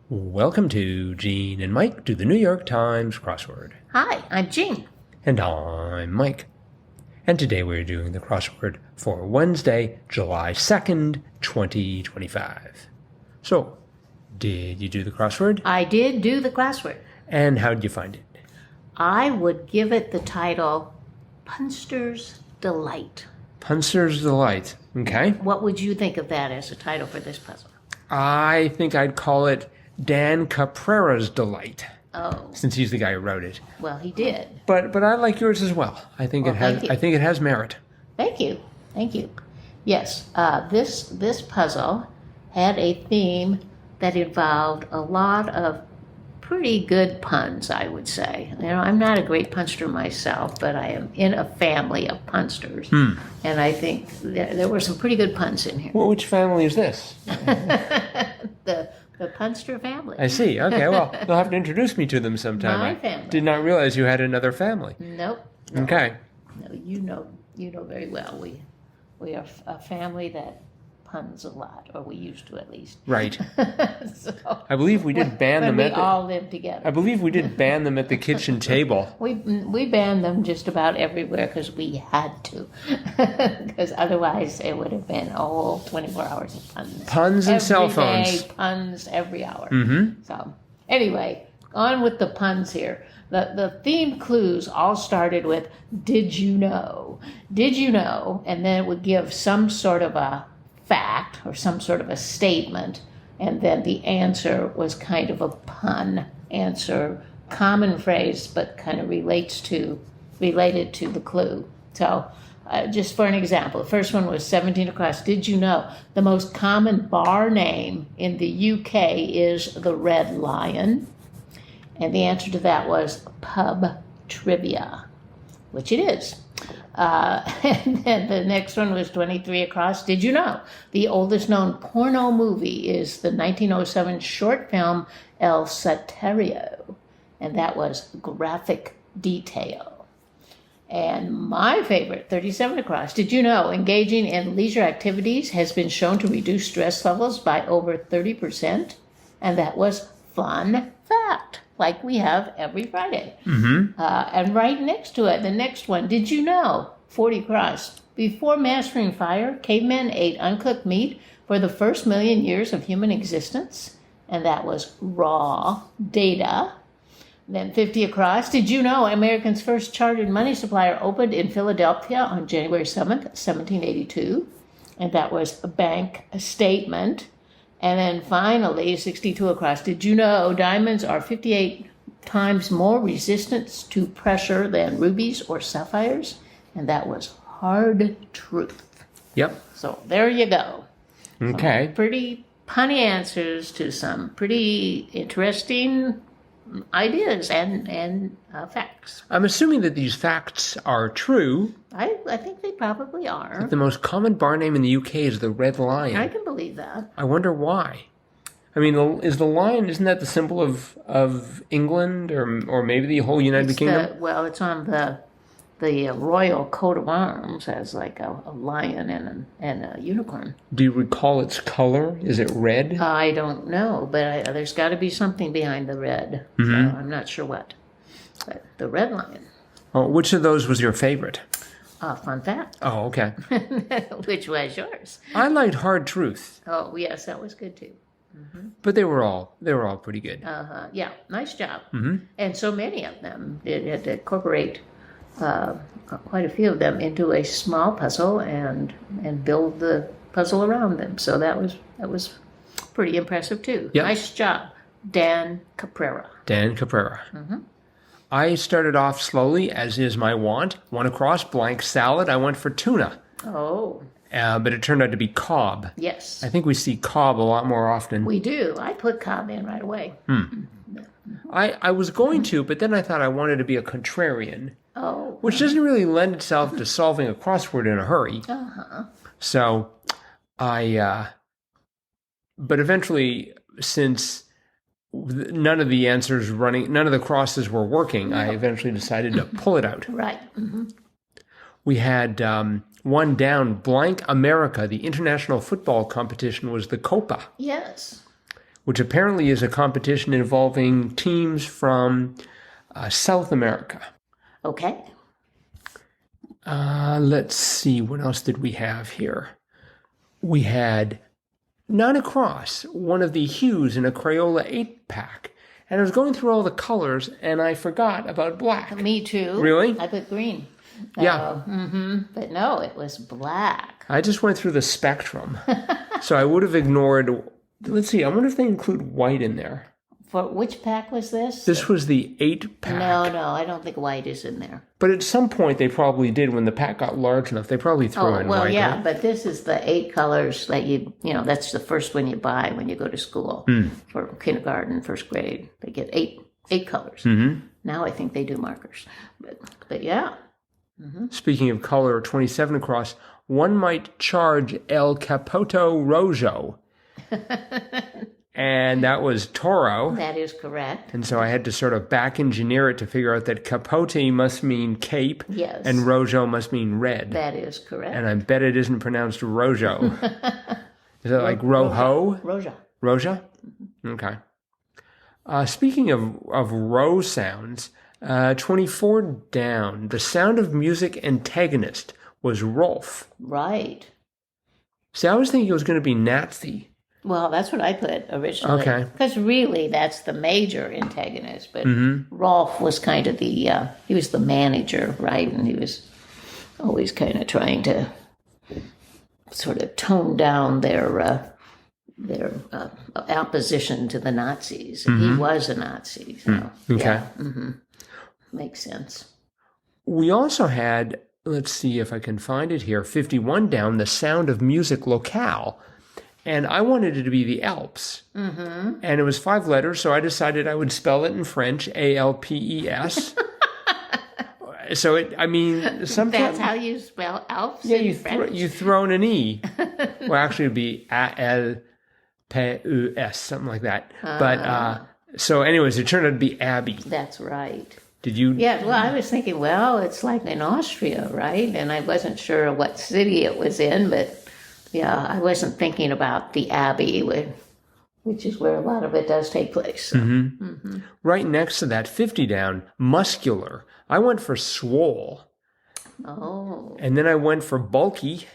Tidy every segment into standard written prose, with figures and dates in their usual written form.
Welcome to Gene and Mike do the New York Times crossword. Hi, I'm Jean. And I'm Mike. And today we're doing the crossword for Wednesday, July 2nd, 2025. So, did you do the crossword? I did do the crossword. And how did you find it? I would give it the title Punster's Delight. Punster's Delight. Okay. What would you think of that as a title for this puzzle? I think I'd call it Dan Caprara's Delight. Oh, Since he's the guy who wrote it. well, he did. But I like yours as well. I think Thank you. I think it has merit. Thank you. Yes, this puzzle had a theme that involved a lot of pretty good puns, I would say. You know, I'm not a great punster myself, but I am in a family of punsters. And I think there were some pretty good puns in here. Well, which family is this? The punster family. I see. Okay, well, you'll have to introduce me to them sometime. My I family. did not realize you had another family. Nope. Okay. No, you know very well. We are a family that puns a lot, or we used to at least. Right. So, I believe we did ban them we at all live together. I believe we did ban them at the kitchen table. We banned them just about everywhere because we had to. Because otherwise it would have been 24 hours of puns. Puns and cell phones. Every day, puns every hour. Mm-hmm. So anyway, on with the puns here. The theme clues all started with "Did you know?" Did you know? And then it would give some sort of a fact or some sort of a statement, and then the answer was kind of a pun answer, common phrase, but kind of related to the clue. So just for an example, the first one was 17 across. Did you know the most common bar name in the UK is the Red Lion? And the answer to that was pub trivia, which it is. And then the next one was 23 across. Did you know the oldest known porno movie is the 1907 short film El Satario? And that was graphic detail. And my favorite, 37 across. Did you know engaging in leisure activities has been shown to reduce stress levels by over 30%? And that was fun fact, like we have every Friday. Mm-hmm. And right next to it, the next one, did you know, 40 across, before mastering fire, cavemen ate uncooked meat for the first million years of human existence? And that was raw data. Then 50 across, did you know America's first chartered money supplier opened in Philadelphia on January 7th, 1782? And that was a bank statement. And then finally, 62 across, did you know diamonds are 58 times more resistant to pressure than rubies or sapphires? And that was hard truth. Yep. So there you go. Okay. Some pretty punny answers to some pretty interesting ideas and facts. I'm assuming that these facts are true. I think they probably are. The most common bar name in the UK is the Red Lion. I can believe that. I wonder why. I mean, is the lion, isn't that the symbol of England or maybe the whole United Kingdom? It's on the royal coat of arms as like a lion and a unicorn. Do you recall its color? Is it red? I don't know, but there's got to be something behind the red. Mm-hmm. So I'm not sure what. But the red lion. Oh, which of those was your favorite? Fun fact. Oh, okay. Which was yours? I liked Hard Truth. Oh, yes, that was good too. But they were all pretty good. Yeah, nice job. Mm-hmm. And so many of them did incorporate quite a few of them into a small puzzle and build the puzzle around them. So that was pretty impressive too. Yep. Nice job, Dan Caprara. Dan Caprara. Mm-hmm. I started off slowly, as is my wont. One across, blank salad. I went for tuna. Oh. But it turned out to be Cobb. Yes. I think we see Cobb a lot more often. We do. I put Cobb in right away. I was going to, but then I thought I wanted to be a contrarian. Oh. Which doesn't really lend itself to solving a crossword in a hurry. Uh-huh. So but eventually, since none of the crosses were working, I eventually decided to pull it out. Right. Mm-hmm. We had one down, blank America. The international football competition was the Copa. Yes. which apparently is a competition involving teams from South America. Okay. Let's see, what else did we have here? We had 9 across, one of the hues in a Crayola 8-pack. And I was going through all the colors, and I forgot about black. Me too. Really? I put green. Yeah. But no, it was black. I just went through the spectrum. So I would have ignored... Let's see, I wonder if they include white in there. For which pack was this? This was the 8-pack. No, I don't think white is in there. But at some point they probably did. When the pack got large enough, they probably threw in white. Yeah, right? but this is the 8 colors that that's the first one you buy when you go to school. For kindergarten, first grade. They get 8 colors. Mm-hmm. Now I think they do markers. But yeah. Speaking of color, 27 across, one might charge El Capoto Rojo. And that was Toro. That is correct. And so I had to sort of back engineer it to figure out that capote must mean cape. Yes. And rojo must mean red. That is correct. And I bet it isn't pronounced rojo. Is it like rojo? Roja. Roja? Okay. Speaking of row sounds, 24 down, the Sound of Music antagonist was Rolf. Right. See, I was thinking it was going to be Nazi. Well, that's what I put originally. Okay. Because really, that's the major antagonist. But Rolf was kind of he was the manager, right? And he was always kind of trying to sort of tone down their opposition to the Nazis. He was a Nazi. So, Okay. Yeah, makes sense. We also had, let's see if I can find it here, 51 down, the Sound of Music locale. And I wanted it to be the Alps. And it was 5 letters, so I decided I would spell it in French, Alpes. So sometimes... That's how you spell Alps Yeah, in French? you throw in an E. Well, actually, it would be A-L-P-U-S, something like that. But, so anyways, it turned out to be Abbey. That's right. Did you? Yeah, well, I was thinking, well, it's like in Austria, right? And I wasn't sure what city it was in, but yeah, I wasn't thinking about the Abbey, which is where a lot of it does take place. So. Right next to that, 50 down, muscular. I went for swole. Oh. And then I went for bulky.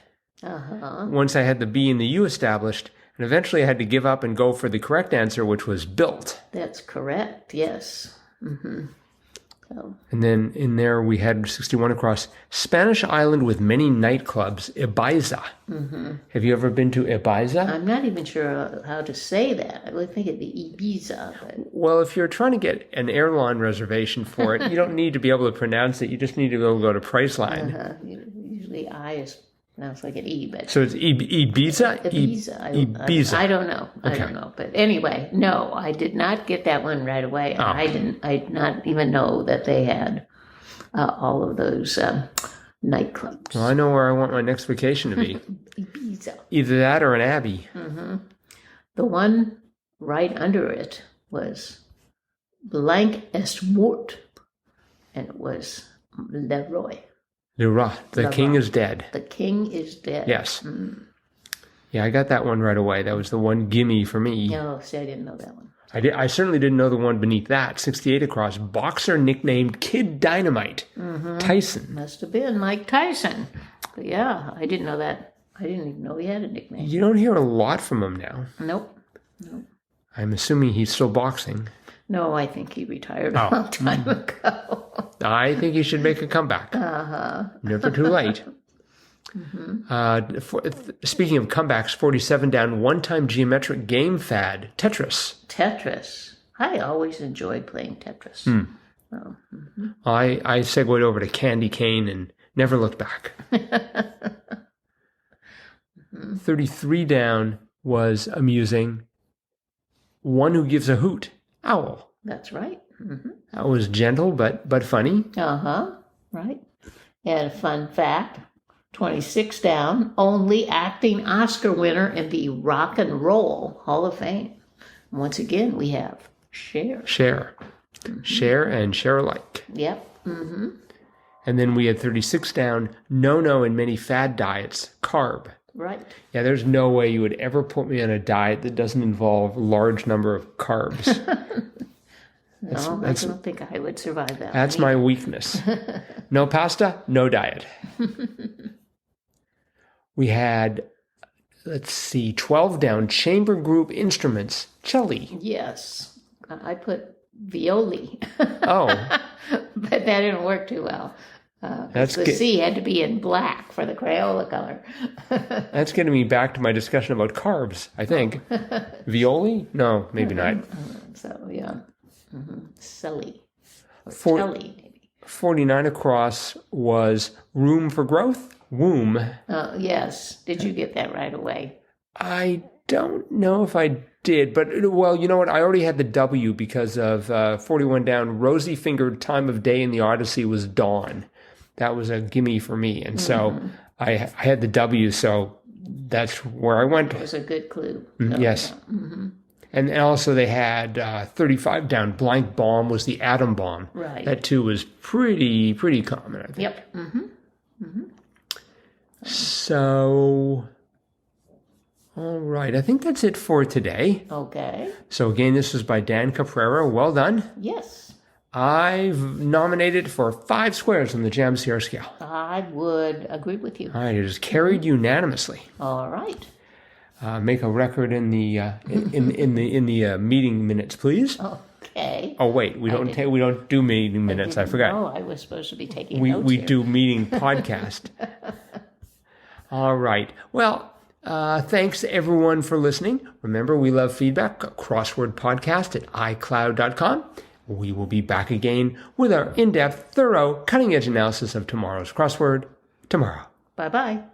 Once I had the B and the U established. And eventually I had to give up and go for the correct answer, which was built. That's correct, yes. So. And then in there we had 61 across, Spanish island with many nightclubs, Ibiza. Have you ever been to Ibiza? I'm not even sure how to say that. I would think it'd be Ibiza. But... Well, if you're trying to get an airline reservation for it, you don't need to be able to pronounce it. You just need to be able to go to Priceline. Usually I is pronounced like an E, but... So it's Ibiza? Ibiza. Ibiza. I don't know. I don't know. But anyway, no, I did not get that one right away. Oh. I did not even know that they had all of those nightclubs. Well, I know where I want my next vacation to be. Ibiza. Either that or an abbey. The one right under it was Blank est mort, and it was Leroy. Leroy, the king is dead. The king is dead. Yes. Yeah, I got that one right away. That was the one gimme for me. No, see, I didn't know that one. I certainly didn't know the one beneath that. 68 across, boxer nicknamed Kid Dynamite, Tyson. Must have been Mike Tyson. But yeah, I didn't know that. I didn't even know he had a nickname. You don't hear a lot from him now. Nope. I'm assuming he's still boxing. No, I think he retired a long time ago. I think he should make a comeback. Never too late. Speaking of comebacks, 47 down, one-time geometric game fad, Tetris. Tetris. I always enjoyed playing Tetris. I segued over to Candy Cane and never looked back. 33 down was amusing. One who gives a hoot, owl. That's right. That was gentle but funny. Right. And a fun fact, 26 down, only acting Oscar winner in the Rock and Roll Hall of Fame. Once again, we have Cher. Cher and Cher alike. Yep. And then we had 36 down, no in many fad diets, carb. Right. Yeah, there's no way you would ever put me on a diet that doesn't involve a large number of carbs. No, I don't think I would survive that. That's my weakness. No pasta, no diet. We had, let's see, 12 down, chamber group instruments, cello. Yes. I put violi. Oh. But that didn't work too well. The C had to be in black for the Crayola color. That's getting me back to my discussion about carbs, I think. Violi? No, maybe not. So, yeah. Silly. Or 49 across was room for growth, womb. Yes. Did you get that right away? I don't know if I did, but, well, you know what? I already had the W because of 41 down, rosy-fingered time of day in the Odyssey was dawn. That was a gimme for me. And so I had the W, so that's where I went. It was a good clue. Yes. And also they had 35 down, blank bomb was the atom bomb. Right. That too was pretty common, I think. Yep. So, all right. I think that's it for today. Okay. So again, this was by Dan Caprera. Well done. Yes. I've nominated for 5 squares on the Jam Sierra scale. I would agree with you. All right, it is carried unanimously. All right. Make a record in the in the meeting minutes, please. Okay. Oh wait, we don't do meeting minutes. I forgot. Oh, I was supposed to be taking notes We here. do meeting podcast. All right. Well, thanks everyone for listening. Remember, we love feedback. Crosswordpodcast at iCloud.com. We will be back again with our in-depth, thorough, cutting-edge analysis of tomorrow's crossword tomorrow. Bye-bye.